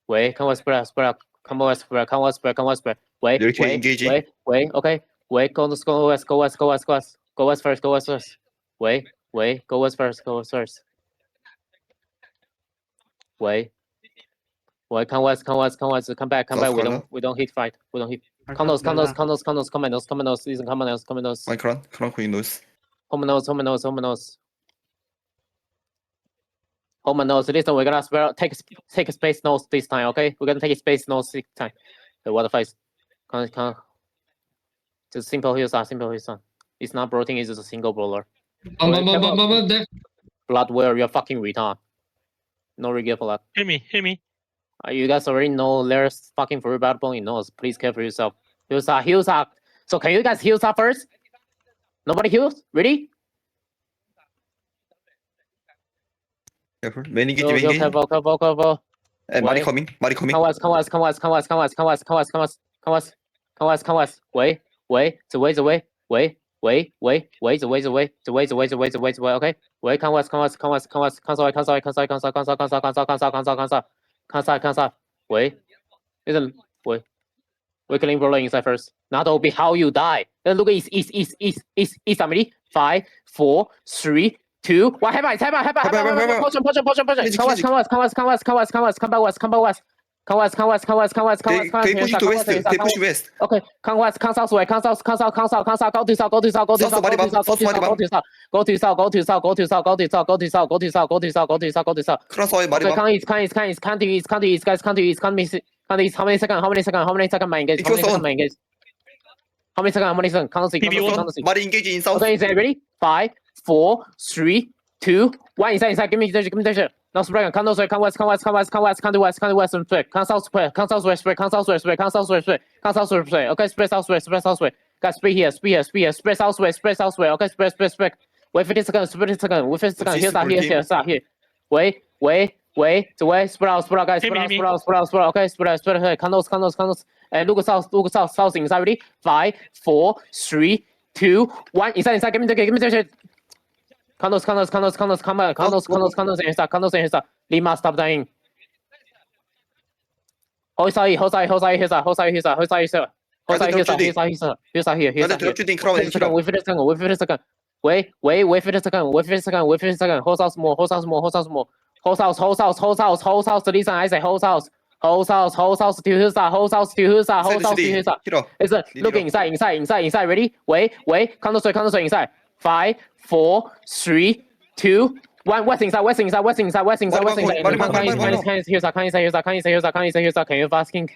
喂，看我 spread，come on spread，come on spread，come on spread。喂喂 ，OK， 喂 ，go west，go west，go west first，go west first。喂 ，go west first，go west first。喂 ，come west，come back，we don't hit fight，we don't hit。Come nose，come nose，listen，come nose。My crown queen nose。Home nose. Listen, we're gonna spell, take space nose this time, okay? We're gonna take space nose this time. The water face. Come. Just simple heals on. It's not bloating, it's just a single brawler. Blood where you're fucking retard. No regret for that. Hit me. You guys already know there's fucking free battle point in nose. Please care for yourself. Heals up. So can you guys heal up first? Nobody heals? Ready? Careful. Main engage. Careful. Mari coming. Come west. Wait. The way. Wait. Okay. Wait. Come west. Console. Wait. Listen. Wait. We're killing brawler inside first. That'll be how you die. Then look east. Somebody. 5, 4, 3, 2. What happened? Push. Come west. They push west. Okay, come west, come south, go to south. Cross away, Okay, come east, guys. How many seconds my engage? How many seconds? Count six. Mari engage in south. Okay, is ready? 5, 4, 3, 2, 1. Inside. Give me the now spread. Come west. Come to west. Spread. Come south. Okay, spread southwest. Guys, spread here. Spread southwest. Okay, spread. Wait 50 seconds. Wait 50 seconds. Here. Wait. The way. Spread out, guys. Spread. Okay, spread. Come nose. And look south. Inside. Ready? 5, 4, 3, 2, 1. Inside. Give me the shit. Condos, Lima, stop dying. Hold side here. Wait 50 seconds. Wait 50 seconds. Hold house more. Hold house. Listen, I say hold house. Hold house to Husa. Listen, look inside. Ready? Wait. Condos inside. 5, 4, 3, 2, 1. West inside. Can you fucking